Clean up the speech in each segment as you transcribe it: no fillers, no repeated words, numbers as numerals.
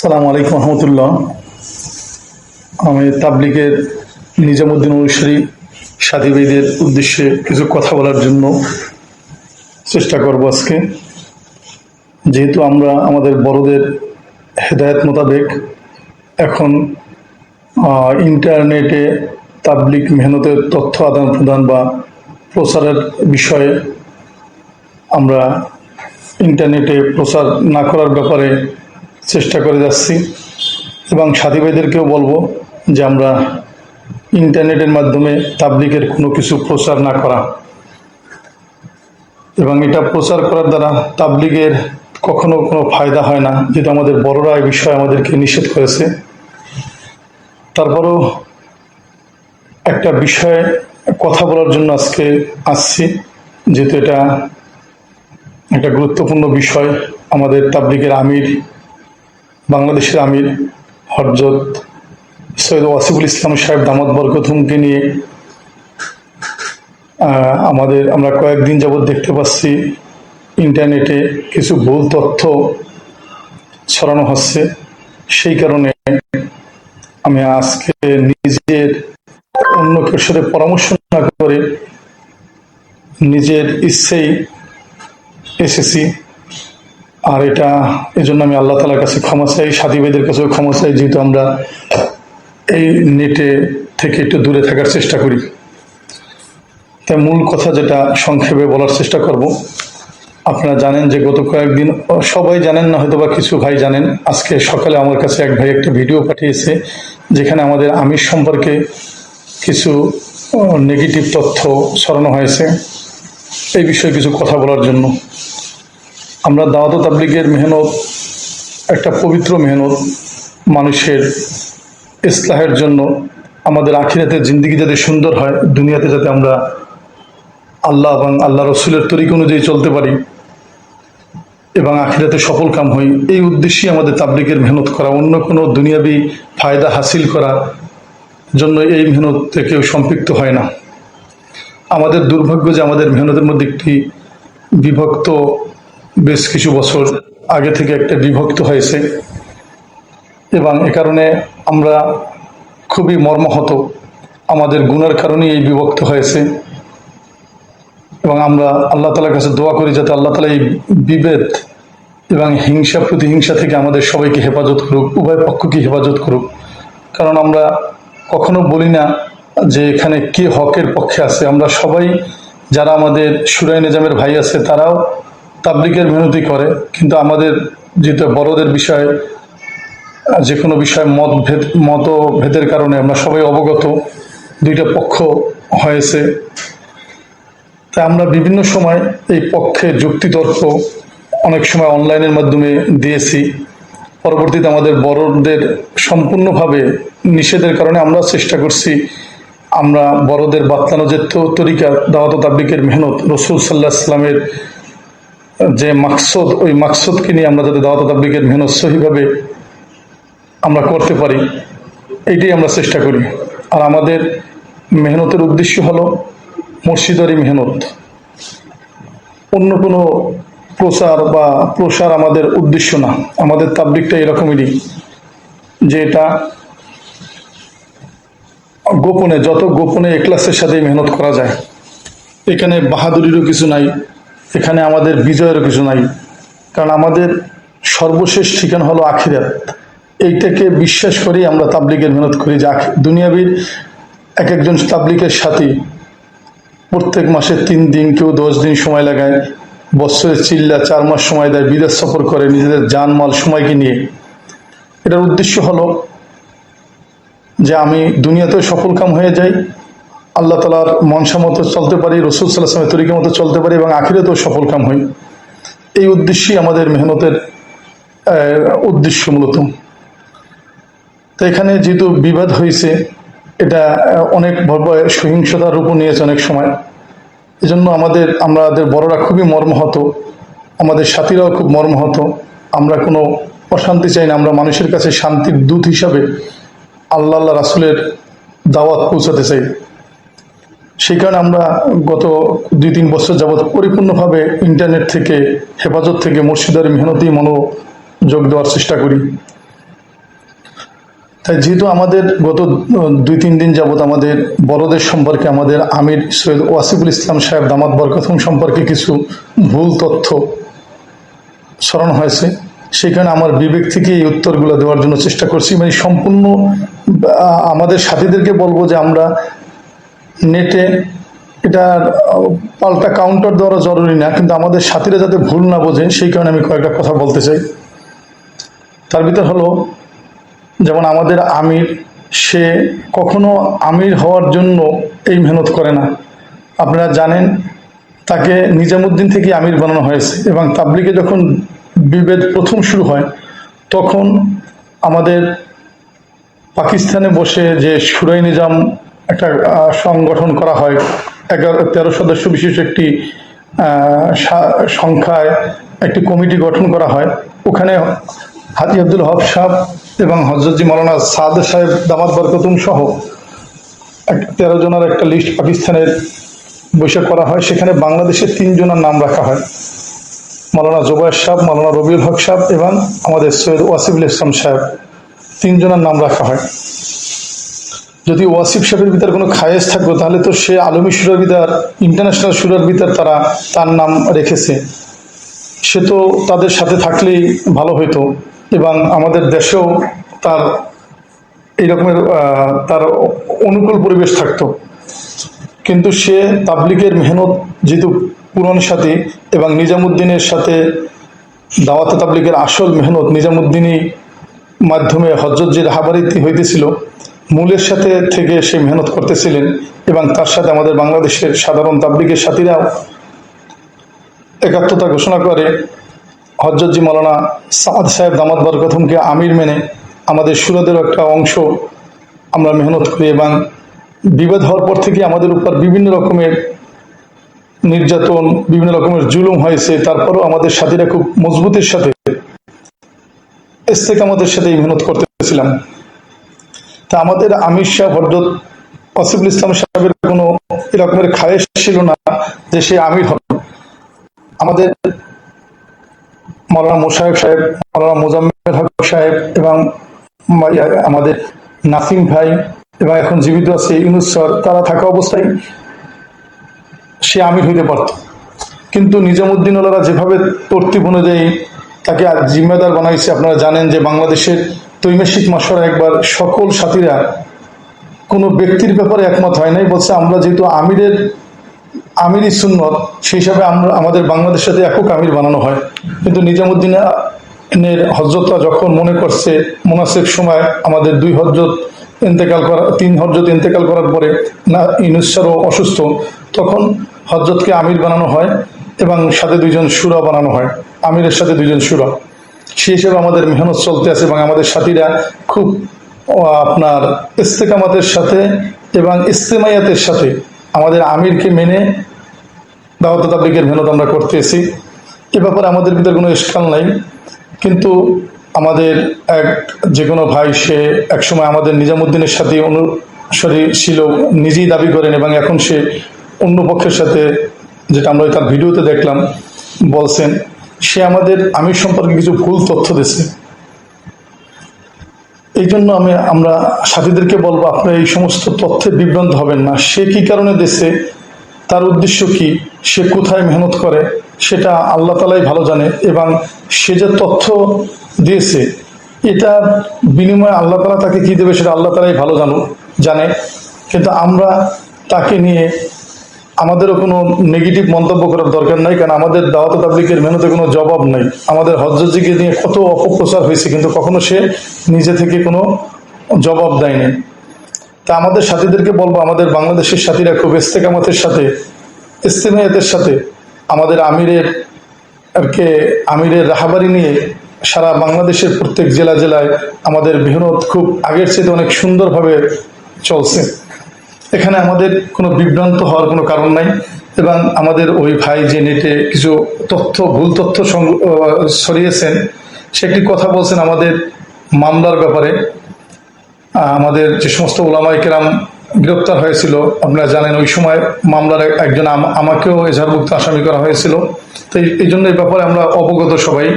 আসসালামু আলাইকুম রহমতুল্লাহ। আমি তাবলিগের নিজামুদ্দিন অনুসারী সাথী ভাইদের উদ্দেশ্যে কিছু কথা বলার জন্য চেষ্টা করব আজকে। যেহেতু আমরা আমাদের বড়দের হেদায়েত মোতাবেক এখন ইন্টারনেটে তাবলিগ মেহনতের তথ্য আদান প্রদান বা প্রচারের বিষয়ে আমরা ইন্টারনেটে প্রচার না করার ব্যাপারে চেষ্টা করে যাচ্ছি এবং সাথী ভাইদেরকেও বলবো যে আমরা ইন্টারনেটের মাধ্যমে তাবলিগের কোনো কিছু প্রচার না করা, এবং এটা প্রচার করার দ্বারা তাবলিগের কখনো কোনো ফায়দা হয় না, যেহেতু আমাদের বড়রা এই বিষয়ে আমাদেরকে নিষেধ করেছে। তারপরেও একটা বিষয়ে কথা বলার জন্য আজকে আসছি, যেহেতু এটা একটা গুরুত্বপূর্ণ বিষয়। আমাদের তাবলিগের আমির, বাংলাদেশের আমির হযরত সৈয়দ ওয়াসিফুল ইসলাম সাহেব দামাত বরকতুমকে নিয়ে আমরা কয়েকদিন যাবৎ দেখতে পাচ্ছি ইন্টারনেটে কিছু ভুল তথ্য ছড়ানো হচ্ছে। সেই কারণে আমি আজকে নিজের অন্য কেউর সাথে পরামর্শ না করে নিজের ইচ্ছেই এসেছি। আর এটা এজন্য আমি আল্লাহ তাআলার কাছে ক্ষমা চাই, সাথী ভাইদের কাছেও ক্ষমা চাই, যেহেতু আমরা এই নেটে থেকে একটু দূরে থাকার চেষ্টা করি। তাই মূল কথা যেটা সংক্ষেপে বলার চেষ্টা করব। আপনারা জানেন যে গত কয়েকদিন, সবাই জানেন না হয়তো বা কিছু ভাই জানেন, আজকে সকালে আমার কাছে এক ভাই একটা ভিডিও পাঠিয়েছে যেখানে আমাদের আমির সম্পর্কে কিছু নেগেটিভ তথ্য ছড়ানো হয়েছে। এই বিষয়ে কিছু কথা বলার জন্য। আমরা দাওয়াত তাবলীগের মেহনত একটা পবিত্র মেহনত, মানুষের ইসলাহের জন্য, আমাদের আখিরাতের জিন্দেগি যাতে সুন্দর হয়, দুনিয়াতে যাতে আমরা আল্লাহ এবং আল্লাহ রসুলের তরিকা অনুযায়ী চলতে পারি এবং আখিরাতে সফল কাম হই, এই উদ্দেশ্যেই আমাদের তাবলীগের মেহনত করা। অন্য কোনো দুনিয়াবি ফায়দা হাসিল করার জন্য এই মেহনতে কেউ সম্পৃক্ত হয় না। আমাদের দুর্ভাগ্য যে আমাদের মেহনতের মধ্যে একটি বিভক্ত, বেশ কিছু বছর আগে থেকে একটা বিভক্ত হয়েছে, এবং এ কারণে আমরা খুবই মর্মাহত। আমাদের গুনার কারণেই এই বিভক্ত হয়েছে, এবং আমরা আল্লাহ তাআলার কাছে দোয়া করি যাতে আল্লাহ তাআলা এই বিভেদ এবং হিংসা প্রতিহিংসা থেকে আমাদের সবাইকে হেফাজত করুক, উভয় পক্ষকে হেফাজত করুক। কারণ আমরা কখনো বলি না যে এখানে কে হকের পক্ষে আছে। আমরা সবাই, যারা আমাদের শুরাই নিজামের ভাই আছে, তারাও তাবলীগের মেহনতি করে, কিন্তু আমাদের যেহেতু বড়দের বিষয়ে যে কোনো বিষয়ে মতভেদের কারণে আমরা সবাই অবগত, দুইটা পক্ষ হয়েছে। তাই আমরা বিভিন্ন সময় এই পক্ষে যুক্তিতর্ক অনেক সময় অনলাইনের মাধ্যমে দিয়েছি। পরবর্তীতে আমাদের বড়দের সম্পূর্ণভাবে নিষেধের কারণে আমরা চেষ্টা করছি আমরা বড়দের বাতলানো যে তরিকা, দাওয়াত তাবলীগের মেহনত, রসুল সাল্লাল্লাহু আলাইহি ওয়াসাল্লামের যে মাকসদ, ওই মাকসদকে নিয়ে আমরা যাতে দাওয়াত তাবলীগের মেহনত সহিভাবে আমরা করতে পারি, এইটাই আমরা চেষ্টা করি। আর আমাদের মেহনতের উদ্দেশ্য হলো মুর্শিদারি মেহনত। অন্য কোনো প্রচার বা প্রসার আমাদের উদ্দেশ্য না। আমাদের তাবলীগটা এরকমেরই যে এটা গোপনে, যত গোপনে ইখলাসের সাথে মেহনত করা যায়। এখানে বাহাদুরিরও কিছু নাই, এখানে আমাদের বিজয়েরও কিছু নাই, কারণ আমাদের সর্বশেষ ঠিকানা হলো আখিরাত। এইটাকে বিশ্বাস করেই আমরা তাবলীগের মেহনত করি। যে দুনিয়াবির এক একজন তাবলীগের সাথী প্রত্যেক মাসে 3 দিন, কেউ 10 দিন সময় লাগায়, বছরে 4 মাস সময় দেয়, বিদেশ সফর করে নিজেদের জানমাল সময়কে নিয়ে। এটার উদ্দেশ্য হলো যে আমি দুনিয়াতেও সফল কাম হয়ে যাই, আল্লাহ তাআলার মনসা মতো চলতে পারি, রাসূল সাল্লাল্লাহু আলাইহি ওয়াসাল্লামের তরিকা মতো চলতে পারি, এবং আখিরাতেও সফল কাম হই। এই উদ্দেশ্যেই আমাদের মেহনতের উদ্দেশ্য মূলত। তো এখানে যেহেতু বিবাদ হয়েছে, এটা অনেক সহিংসতার রূপ নিয়েছে অনেক সময়। এজন্য আমাদের বড়রা খুবই মর্মাহত, আমাদের সাথীরাও খুব মর্মাহত। আমরা কোনো অশান্তি চাই না, আমরা মানুষের কাছে শান্তির দূত হিসাবে আল্লাহ রাসূলের দাওয়াত পৌঁছাতে চাই। সেই কারণে আমরা গত 2-3 বছর যাবৎ পরিপূর্ণভাবে ইন্টারনেট থেকে, হেফাজত থেকে মুর্শিদারি মেহনতেই মনোযোগ দেওয়ার চেষ্টা করি। তাই যেহেতু আমাদের গত 2-3 দিন যাবত আমাদের বড়দের সম্পর্কে আমাদের আমির সৈয়দ ওয়াসিফুল ইসলাম সাহেব দামাত বরকতুম সম্পর্কে কিছু ভুল তথ্য ছড়ানো হয়েছে, সেখানে আমার বিবেক থেকে এই উত্তরগুলো দেওয়ার জন্য চেষ্টা করছি। মানে সম্পূর্ণ আমাদের সাথীদেরকে বলবো যে আমরা নেটে এটা পাল্টা কাউন্টার দেওয়া জরুরি না, কিন্তু আমাদের সাথীরা যাতে ভুল না বোঝে সেই কারণে আমি কয়েকটা কথা বলতে চাই। তার ভিতর হলো, যেমন আমাদের আমির, সে কখনো আমির হওয়ার জন্য এই মেহনত করে না। আপনারা জানেন তাকে নিজামুদ্দিন থেকে আমির বানানো হয়েছে, এবং তাবলিগে যখন বিভেদ প্রথম শুরু হয় তখন আমাদের পাকিস্তানে বসে যে শুরাই নিজাম একটা সংগঠন করা হয়, 13 সদস্য বিশিষ্ট একটি সংখ্যায় একটি কমিটি গঠন করা হয়। ওখানে হাজী আব্দুল হক সাহেব এবং হযরতজি মাওলানা সাদ সাহেব দামাত বরকতুম সহ 13 জনের একটা লিস্ট পাকিস্তানের বৈঠক করা হয়। সেখানে বাংলাদেশের 3 জনের নাম রাখা হয়, মাওলানা জুবায়ের সাহেব, মাওলানা রবিউল হক সাহেব এবং আমাদের সৈয়দ ওয়াসিফুল ইসলাম সাহেব, 3 জনের নাম রাখা হয়। যদি ওয়াসিফ সাহেবের ভিতরে কোনো খায়েশ থাকতো তাহলে তো সে আলমী সুরার ভিতর, ইন্টারন্যাশনাল সুরার ভিতর তার নাম রেখেছে, সে তো তাদের সাথে থাকলেই ভালো হইতো এবং আমাদের দেশেও তার এই রকমের তার অনুকূল পরিবেশ থাকতো। কিন্তু সে তাবলিগের মেহনত যেহেতু পুরনো সাথী, এবং নিজামুদ্দিনের সাথে দাওয়াতে তাবলিগের আসল মেহনত নিজামুদ্দিনী মাধ্যমে হযরত যে রাহাবারিতে হইতেছিল, মূলের সাথে থেকে সে মেহনত করতেছিলেন, এবং তার সাথে আমাদের বাংলাদেশের সাধারণ তাবলিগের সাথীরাও একাত্মতা ঘোষণা করে হযরতজি মাওলানা সাদ সাহেব দামাত বরকতুমকে আমির মেনে আমাদের সুরাদেরও একটা অংশ আমরা মেহনত করি। এবং বিভেদ হওয়ার পর থেকে আমাদের উপর বিভিন্ন রকমের নির্যাতন, বিভিন্ন রকমের জুলুম হয়েছে, তারপরও আমাদের সাথীরা খুব মজবুতের সাথে ইস্তেকামতের সাথে এই মেহনত করতেছিলাম। তা আমাদের আমির সাহেব হযরত ওয়াসিফুল ইসলাম সাহেবের কোনো এরকমের খায়েশ ছিল না যে সে আমির হবে। আমাদের মাওলানা মোশায়েক সাহেব, মাওলানা মোজাম্মেল হক সাহেব এবং আমাদের নাসিম ভাই এবং এখন জীবিত আছে ইউনুস স্যার, তারা থাকা অবস্থায় সে আমির হইতে পারত। কিন্তু নিজামুদ্দিন ওলারা যেভাবে তরতিব অনুযায়ী তাকে জিম্মেদার বানাইছে, আপনারা জানেন যে বাংলাদেশের তৈমেশিক মাসরা একবার সকল সাথীরা কোনো ব্যক্তির ব্যাপারে একমত হয় নাই, বলছে আমরা যেহেতু আমিরই সুন্নত, সেই হিসাবে আমরা আমাদের বাংলাদেশের সাথে একক আমির বানানো হয়। কিন্তু নিজামুদ্দিনের হযরতরা যখন মনে করছে মুনাসিব সময় আমাদের 2 হযরত ইন্তেকাল করা, 3 হযরত ইন্তেকাল করার পরে না ইউনুস স্যারও অসুস্থ, তখন হযরতকে আমির বানানো হয় এবং সাথে 2 জন শুরা বানানো হয়, আমিরের সাথে 2 জন শুরা। সেই হিসেবে আমাদের মেহনত চলতে আছে এবং আমাদের সাথীরা খুব আপনার ইস্তেকামাতের সাথে এবং ইস্তেমাইয়াতের সাথে আমাদের আমিরকে মেনে দাওয়াত তাবলীগের মেহনত আমরা করতেছি। এ ব্যাপারে আমাদের ভিতরে কোনো ইশকাল নাই। কিন্তু আমাদের যে কোনো ভাই, সে একসময় আমাদের নিজামুদ্দিনের সাথে অনুসারী ছিল, নিজেই দাবি করেন, এবং এখন সে অন্য পক্ষের সাথে, যেটা আমরা তার ভিডিওতে দেখলাম, বলছেন সে আমাদের আমির সম্পর্কে কিছু ভুল তথ্য দিয়েছে। এই জন্য আমরা সাথীদেরকে বলবো, আপনারা এই সমস্ত তথ্যে বিভ্রান্ত হবেন না। সে কি কারণে দিয়েছে, তার উদ্দেশ্য কি, সে কোথায় মেহনত করে, সেটা আল্লাহ তাআলাই ভালো জানে, এবং সে যে তথ্য দিয়েছে এটা বিনিময়ে আল্লাহ তাআলা তাকে কি দেবে সেটা আল্লাহ তাআলাই ভালো জানে। কিন্তু আমরা তাকে নিয়ে আমাদেরও কোনো নেগেটিভ মন্তব্য করার দরকার নাই, কারণ আমাদের দাওয়াত তাবলীগের মেহনতে কোনো জবাব নাই। আমাদের হযরতজিকে নিয়ে কত অপপ্রচার হয়েছে, কিন্তু কখনো সে নিজে থেকে কোনো জবাব দেয়নি। তা আমাদের সাথীদেরকে বলবো, আমাদের বাংলাদেশের সাথীরা খুব ইস্তেকামতের সাথে, ইস্তেমাইয়াতের সাথে আমাদের আমিরের রাহাবারি নিয়ে সারা বাংলাদেশের প্রত্যেক জেলা জেলায় আমাদের মেহনত খুব আগের চেয়ে অনেক সুন্দরভাবে চলছে। এখানে আমাদের কোনো বিভ্রান্ত হওয়ার কোনো কারণ নাই। এবং আমাদের ওই ভাই যে নেটে কিছু ভুল তথ্য ছড়িয়েছেন, সে একটি কথা বলছেন আমাদের মামলার ব্যাপারে। আমাদের যে সমস্ত উলামায়ে কেরাম গ্রেপ্তার হয়েছিল, আপনারা জানেন ওই সময় মামলার একজন আমাকেও এজাহারভুক্ত আসামি করা হয়েছিল। তো এই জন্য এই ব্যাপারে আমরা অবগত সবাই,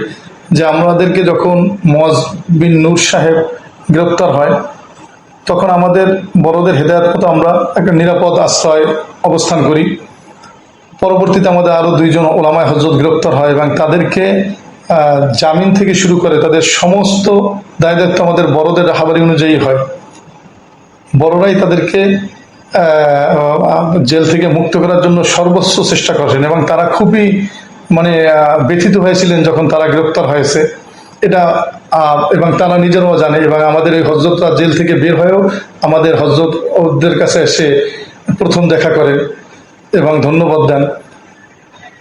যে আমাদেরকে যখন মুআজ বিন নূর সাহেব গ্রেপ্তার হয় তখন আমাদের বড়দের হেদায়েত মতো আমরা একটা নিরাপদ আশ্রয় অবস্থান করি। পরবর্তীতে আমাদের আরও 2 জন ওলামায়ে হযরত গ্রেপ্তার হয় এবং তাদেরকে জামিন থেকে শুরু করে তাদের সমস্ত দায় দায়িত্ব আমাদের বড়দের রাহাবারি অনুযায়ী হয়। বড়রাই তাদেরকে জেল থেকে মুক্ত করার জন্য সর্বোচ্চ চেষ্টা করেন এবং তারা খুবই ব্যথিত হয়েছিলেন যখন তারা গ্রেপ্তার হয়েছে এটা। এবং তারা নিজেরাও জানে এবং আমাদের এই হযরতরা জেল থেকে বের হয়েও আমাদের হযরত ওদের কাছে এসে প্রথম দেখা করেন এবং ধন্যবাদ দেন।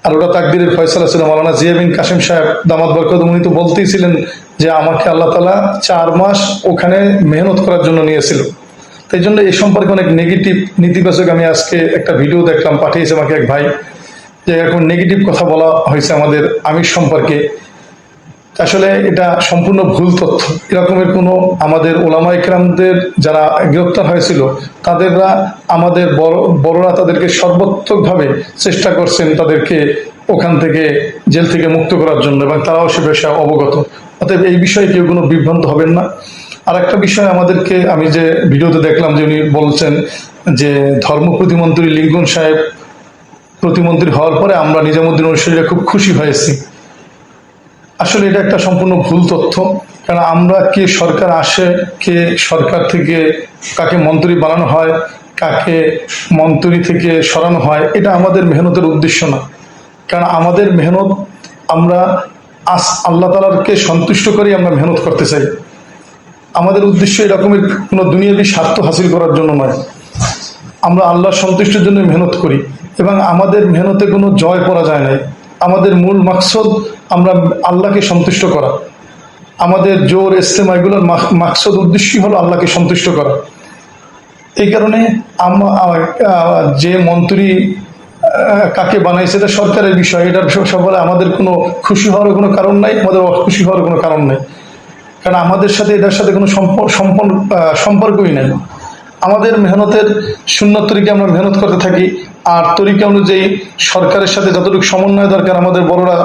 আর ওটা তাকদীরের ফয়সালা ছিল। মাওলানা জিয়া বিন কাসেম সাহেব দামাত বরকতুহু উনি তো বলতেই ছিলেন যে আমাকে আল্লাহ তাআলা 4 মাস ওখানে মেহনত করার জন্য নিয়েছিল। তাই জন্য এই সম্পর্কে অনেক নেগেটিভ নেতিবাচক আমি আজকে একটা ভিডিও দেখলাম, পাঠিয়েছে আমাকে এক ভাই, যে এখন নেগেটিভ কথা বলা হয়েছে আমাদের আমির সম্পর্কে। আসলে এটা সম্পূর্ণ ভুল তথ্য। এরকমের কোনো আমাদের ওলামায়ে কেরামদের যারা গ্রেপ্তার হয়েছিল তাদেররা আমাদের বড়রা তাদেরকে সর্বাত্মকভাবে চেষ্টা করছেন তাদেরকে ওখান থেকে জেল থেকে মুক্ত করার জন্য এবং তারাও সে বিষয়ে অবগত। অতএব এই বিষয়ে কেউ কোনো বিভ্রান্ত হবেন না। আর একটা বিষয় আমাদেরকে, আমি যে ভিডিওতে দেখলাম যে উনি বলছেন যে ধর্ম প্রতিমন্ত্রী লিঙ্কন সাহেব প্রতিমন্ত্রী হওয়ার পরে আমরা নিজামুদ্দিন অনুসারীরা খুব খুশি হয়েছি। আসলে এটা একটা সম্পূর্ণ ভুল তথ্য। কারণ আমরা কে সরকার আসে, কে সরকার থেকে কাকে মন্ত্রী বানানো হয়, কাকে মন্ত্রী থেকে সরানো হয়, এটা আমাদের মেহনতের উদ্দেশ্য না। কারণ আমাদের মেহনত আমরা আল্লাহ তাআলাকে সন্তুষ্ট করেই আমরা মেহনত করতে চাই। আমাদের উদ্দেশ্য এরকমের কোনো দুনিয়াবী স্বার্থ হাসিল করার জন্য নয়। আমরা আল্লাহর সন্তুষ্টির জন্য মেহনত করি এবং আমাদের মেহনতে কোনো জয় পরা যায় নাই। আমাদের মূল মাকসদ আমরা আল্লাহকে সন্তুষ্ট করা। আমাদের জোর ইস্তেমা এগুলোর মাকসদ উদ্দেশ্যই হলো আল্লাহকে সন্তুষ্ট করা। এই কারণে যে মন্ত্রী কাকে বানাইছে এটা সরকারের বিষয়, এটার সকলে আমাদের কোনো খুশি হওয়ার কোনো কারণ নাই, আমাদের অখুশি হওয়ার কোনো কারণ নাই। কারণ আমাদের সাথে এটার সাথে কোনো সম্পর্কই নাই। আমাদের মেহনতের সুন্নত তরিকে আমরা মেহনত করতে থাকি, আর তরিকা অনুযায়ী সরকারের সাথে যতটুকু সমন্বয় দরকার আমাদের বড়রা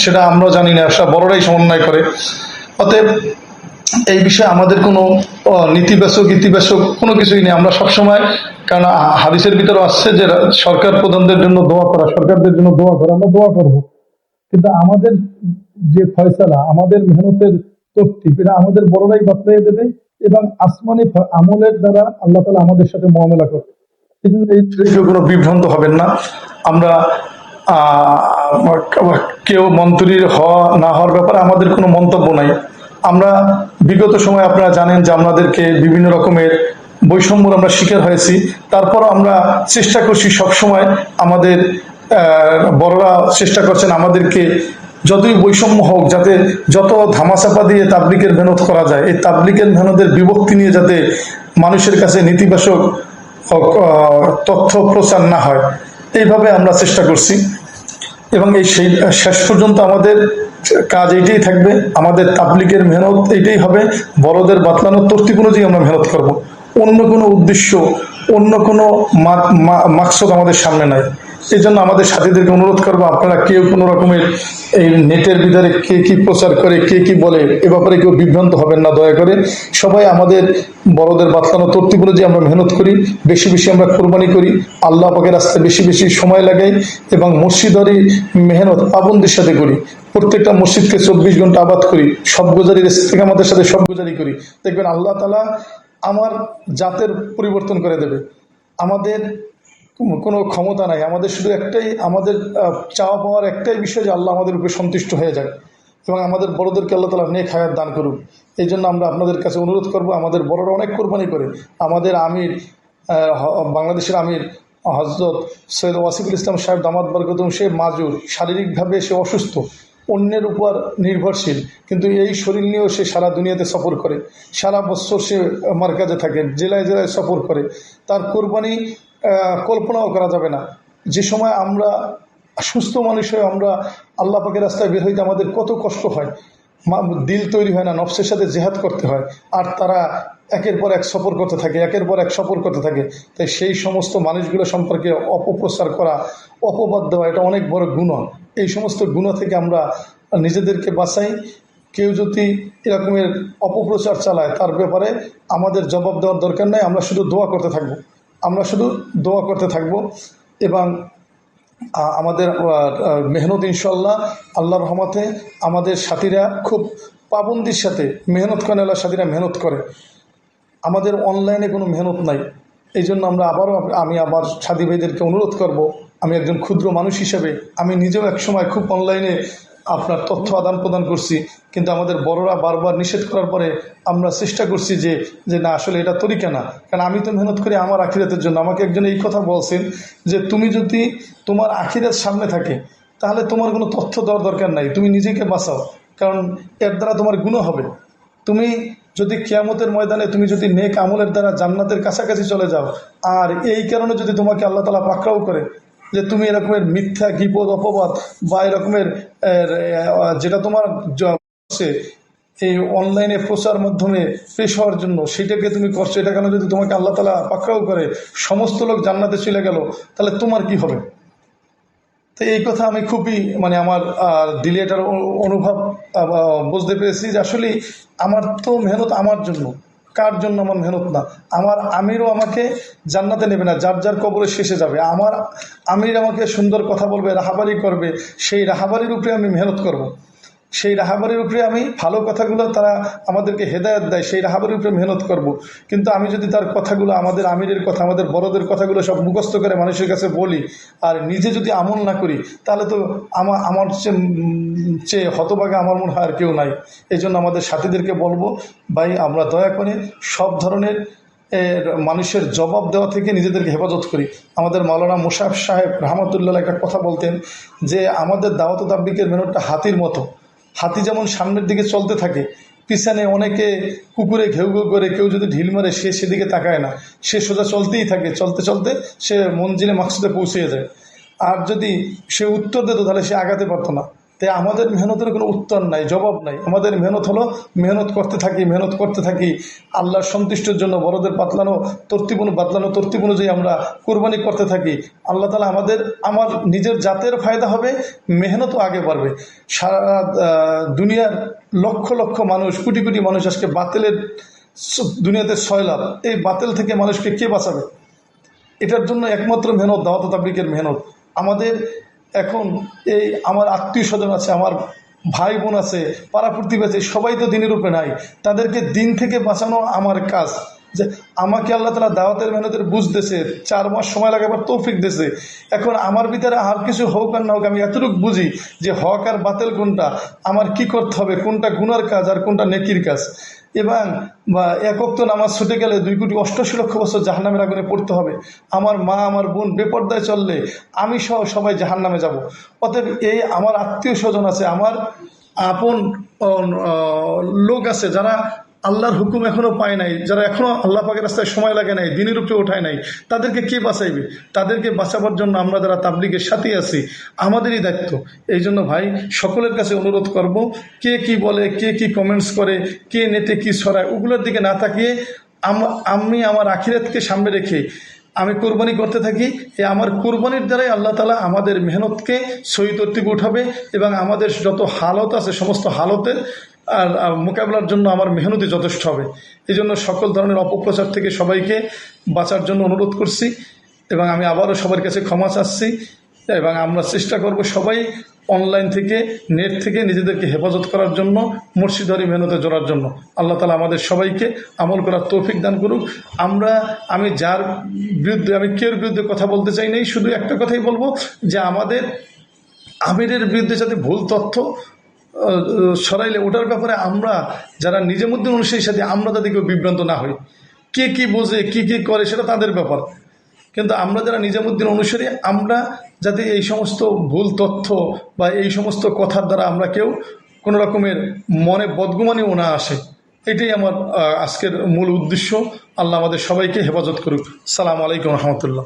সেটা আমরা জানি না, সেটা বড়রাই সমন্বয় করে। অতএব এই বিষয়ে আমাদের কোনো নেতিবাচক ইতিবাচক কোনো কিছুই নেই। আমরা সবসময়, কারণ হাদিসের ভিতরে আসছে যে সরকার প্রধানদের জন্য দোয়া করা, সরকারদের জন্য দোয়া করা, আমরা দোয়া করব। কিন্তু আমাদের যে ফয়সালা, আমাদের মেহনতের তরতিব, এটা আমাদের বড়রাই বাতলাই দেবে এবং আসমানি আমলের দ্বারা আল্লাহ তাআলা আমাদের সাথে মুআমালা করবে। এই জন্য এই কোনো বিভ্রান্ত হবেন না। আমরা কেউ মন্ত্রীর হওয়া না হওয়ার ব্যাপারে আমাদের কোনো মন্তব্য নাই। আমরা বিগত সময় আপনারা জানেন যে আমাদেরকে বিভিন্ন রকমের বৈষম্যর আমরা শিকার হয়েছি। তারপরও আমরা চেষ্টা করছি সবসময়, আমাদের বড়রা চেষ্টা করছেন আমাদেরকে যতই বৈষম্য হোক যাতে যত ধামাচাপা দিয়ে তাবলিগের মেহনত করা যায়, এই তাবলিগের মেহনতের বিভক্তি নিয়ে যাতে মানুষের কাছে নেতিবাচক তথ্য প্রচার না হয়, এইভাবে আমরা চেষ্টা করছি। এবং এই শেষ পর্যন্ত আমাদের কাজ এইটাই থাকবে, আমাদের তাবলিগের মেহনত এইটাই হবে, বড়দের বাতলানোর তরতিব অনুযায়ী আমরা মেহনত করব। অন্য কোনো উদ্দেশ্য, অন্য কোনো মাকসদ আমাদের সামনে নাই। এই জন্য আমাদের সাথীদেরকে অনুরোধ করবো, আপনারা কেউ কোনো রকমের এই নেটের ভিতরে কে কি প্রচার করে, কে কি বলে, এ ব্যাপারে কেউ বিভ্রান্ত হবেন না দয়া করে। সবাই আমাদের বড়দের বাতলানো তরতিব অনুযায়ী আমরা মেহনত করি, বেশি বেশি আমরা কোরবানি করি, আল্লাহ পাকের রাস্তায় বেশি বেশি সময় লাগাই এবং মসজিদেরই মেহনত পাবন্দির সাথে করি। প্রত্যেকটা মসজিদকে 24 ঘন্টা আবাদ করি, সব গুজারির থেকে আমাদের সাথে সব গুজারি করি। দেখবেন আল্লাহ তাআলা আমার জাতের পরিবর্তন করে দেবে। আমাদের কোনো ক্ষমতা নাই, আমাদের শুধু একটাই, আমাদের চাওয়া পাওয়ার একটাই বিষয় যে আল্লাহ আমাদের উপরে সন্তুষ্ট হয়ে যায় এবং আমাদের বড়দেরকে আল্লাহ তাআলা নেক হায়াত দান করুক। এই জন্য আমরা আপনাদের কাছে অনুরোধ করব, আমাদের বড়রা অনেক কোরবানি করে। আমাদের আমির, বাংলাদেশের আমির হযরত সৈয়দ ওয়াসিফুল ইসলাম সাহেব দামাত বরকতুহু, সে মাজুর, শারীরিকভাবে সে অসুস্থ, অন্যের উপর নির্ভরশীল, কিন্তু এই শরীর নিয়েও সে সারা দুনিয়াতে সফর করে, সারা বছর সে মার্কাজে থাকে, জেলায় জেলায় সফর করে। তার কোরবানি কল্পনাও করা যাবে না। যে সময় আমরা সুস্থ মানুষ হয়ে আমরা আল্লাহ পাকের রাস্তায় বের হইতে আমাদের কত কষ্ট হয়, দিল তৈরি হয় না, নফসের সাথে জেহাদ করতে হয়, আর তারা একের পর এক সফর করতে থাকে, একের পর এক সফর করতে থাকে। তাই সেই সমস্ত মানুষগুলো সম্পর্কে অপপ্রচার করা, অপবাদ দেওয়া, এটা অনেক বড় গুনাহ। এই সমস্ত গুনাহ থেকে আমরা নিজেদেরকে বাঁচাই কেউ যদি এরকমের অপপ্রচার চালায় তার ব্যাপারে আমাদের জবাব দেওয়ার দরকার নেই। আমরা শুধু দোয়া করতে থাকব, আমরা শুধু দোয়া করতে থাকব। এবং আমাদের মেহনত ইনশাল্লাহ আল্লাহর রহমতে আমাদের সাথীরা খুব পাবন্দির সাথে মেহনত করেন, আল্লাহর সাথীরা মেহনত করে। আমাদের অনলাইনে কোনো মেহনত নাই। এই জন্য আমি আবার সাথী ভাইদেরকে অনুরোধ করব, আমি একজন ক্ষুদ্র মানুষ হিসেবে আমি নিজেও একসময় খুব অনলাইনে আপনার তথ্য আদান প্রদান করছি, কিন্তু আমাদের বড়রা বারবার নিষেধ করার পরে আমরা চেষ্টা করছি যে না, আসলে এটা তরিকা না। কারণ আমি তো মেহনত করি আমার আখিরাতের জন্য। আমাকে একজন এই কথা বলছেন যে তুমি যদি তোমার আখিরাত সামনে থাকে তাহলে তোমার কোনো তথ্য দেওয়ার দরকার নাই, তুমি নিজেকে বাঁচাও, কারণ এর দ্বারা তোমার গুনাহ হবে। তুমি যদি কিয়ামতের ময়দানে তুমি যদি নেক আমলের দ্বারা জান্নাতের কাছাকাছি চলে যাও, আর এই কারণে যদি তোমাকে আল্লাহ তাআলা পাকড়াও করে যে তুমি এরকমের মিথ্যা গীবত অপবাদ বা এরকমের যেটা তোমার এই অনলাইনে প্রচার মাধ্যমে পেশ হওয়ার জন্য সেটাকে তুমি করছো, এটা কেন যদি তোমাকে আল্লাহ তাআলা পাকড়াও করে সমস্ত লোক জান্নাতে চলে গেল, তাহলে তোমার কি হবে? তো এই কথা আমি খুবই আমার দিলে এটার অনুভব বুঝতে পেরেছি যে আসলে আমার তো মেহনত আমার জন্য, কার জন্য আমার মেহনত না। আমার আমিরও আমাকে জান্নাতে নেবে না, যার যার কবরে শেষে যাবে। আমার আমির আমাকে সুন্দর কথা বলবে, রাহাবারি করবে, সেই রাহাবারির উপরে আমি মেহনত করব। সেই রাহাবারির উপরে আমি ভালো কথাগুলো তারা আমাদেরকে হেদায়েত দেয়, সেই রাহাবারির উপরে মেহনত করব। কিন্তু আমি যদি তার কথাগুলো, আমাদের আমিরের কথা, আমাদের বড়দের কথাগুলো সব মুখস্থ করে মানুষের কাছে বলি আর নিজে যদি আমল না করি, তাহলে তো আমার চেয়ে হতভাগা আমার মনে হয় আর কেউ নাই। এই জন্য আমাদের সাথীদেরকে বলবো, ভাই আমরা দয়া করে সব ধরনের মানুষের জবাব দেওয়া থেকে নিজেদেরকে হেফাজত করি। আমাদের মাওলানা মুশাররফ সাহেব রহমতুল্লাহ একটা কথা বলতেন যে আমাদের দাওয়াত ও তাবলীগের মেহনতটা হাতির মতো। হাতি যেমন সামনের দিকে চলতে থাকে, পিছনে অনেকে কুকুরে ঘেউ ঘেউ করে, কেউ যদি ঢিল মারে সে সেদিকে তাকায় না, সে সোজা চলতেই থাকে, চলতে চলতে সে মঞ্জিলে মাকসুদে পৌঁছে যায়। আর যদি সে উত্তর দিত তাহলে সে আগাতে পারতো না। তাই আমাদের মেহনতের কোনো উত্তর নাই, জবাব নাই। আমাদের মেহনত হলো মেহনত করতে থাকি আল্লাহর সন্তুষ্টির জন্য। বড়দের বাতলানো তরতিব অনুযায়ী আমরা কোরবানি করতে থাকি। আল্লাহ তাআলা আমার নিজের জাতের ফায়দা হবে, মেহনতও আগে বাড়বে। সারা দুনিয়ার লক্ষ লক্ষ মানুষ, কোটি কোটি মানুষ আজকে বাতিলের দুনিয়াতে সয়লাভ। এই বাতিল থেকে মানুষকে কে বাঁচাবে? এটার জন্য একমাত্র মেহনত দাওয়াত ও তাবলীগের মেহনত। আমাদের এখন এই আমার আত্মীয় স্বজন আছে, আমার ভাই বোন আছে, পাড়া প্রতিবেশী, সবাই তো দিনের উপরে নাই। তাদেরকে দিন থেকে বাঁচানো আমার কাজ। যে আমাকে আল্লাহ তাআলা দাওয়াতের মেহনতের বুঝ দিয়েছে, 4 মাস সময় লাগাবার তৌফিক দিয়েছে। এখন আমার ভিতরে আর কিছু হোক আর না হোক, আমি এতটুকু বুঝি যে হক আর বাতিল কোনটা, আমার কি করতে হবে, কোনটা গুনার কাজ আর কোনটা নেকির কাজ। এবং এক ওয়াক্ত নামাজ ছুটে গেলে 2,88,00,000 বছর জাহান্নামের আগুনে পড়তে হবে। আমার মা আমার বোন বেপর্দায় চললে আমি সহ সবাই জাহান্নামে যাব। অতএব এই আমার আত্মীয় স্বজন আছে, আমার আপন লোক আছে যারা আল্লাহর হুকুম এখনো পায় নাই, যারা এখনো আল্লাহ পাকের রাস্তায় সময় লাগে নাই, দিনের উপরে ওঠায় নাই, তাদেরকে কে বাঁচাইবে? তাদেরকে বাঁচাবার জন্য আমরা যারা তাবলীগের সাথে আছি, আমাদেরই দায়িত্ব। এই জন্য ভাই সকলের কাছে অনুরোধ করব, কে কি বলে, কে কি কমেন্টস করে, কে নেটে কি ছড়ায়, ওগুলোর দিকে না তাকিয়ে আমি আমার আখিরাতকে সামনে রেখে আমি কোরবানি করতে থাকি। আমার কোরবানির দ্বারাই আল্লাহ তাআলা আমাদের মেহনতকে সহি তরতিবে উঠাবে এবং আমাদের যত হালত আছে সমস্ত হালতের আর মোকাবেলার জন্য আমার মেহনতই যথেষ্ট হবে। এই জন্য সকল ধরনের অপপ্রচার থেকে সবাইকে বাঁচার জন্য অনুরোধ করছি এবং আমি আবারও সবার কাছে ক্ষমা চাচ্ছি। এবং আমরা চেষ্টা করব সবাই অনলাইন থেকে, নেট থেকে নিজেদেরকে হেফাজত করার জন্য, মুর্শিদারি মেহনতে জোড়ার জন্য। আল্লাহ তাআলা আমাদের সবাইকে আমল করার তৌফিক দান করুক। আমি যার বিরুদ্ধে, আমি কেউর বিরুদ্ধে কথা বলতে চাই নাই, শুধু একটা কথাই বলবো যে আমাদের আমিরের বিরুদ্ধে যাতে ভুল তথ্য ছড়াইলে ওটার ব্যাপারে আমরা যারা নিজামুদ্দিন অনুসারীর সাথে আমরা তাদেরকে বিভ্রান্ত না হই। কে কি বোঝে, কি কি করে সেটা তাদের ব্যাপার, কিন্তু আমরা যারা নিজামুদ্দিন অনুসারী আমরা যাতে এই সমস্ত ভুল তথ্য বা এই সমস্ত কথার দ্বারা আমরা কেউ কোনো রকমের মনে বদগুমানিও না আসে, এটাই আমার আজকের মূল উদ্দেশ্য। আল্লাহ আমাদের সবাইকে হেফাজত করুক। আসসালামু আলাইকুম রহমতুল্লাহ।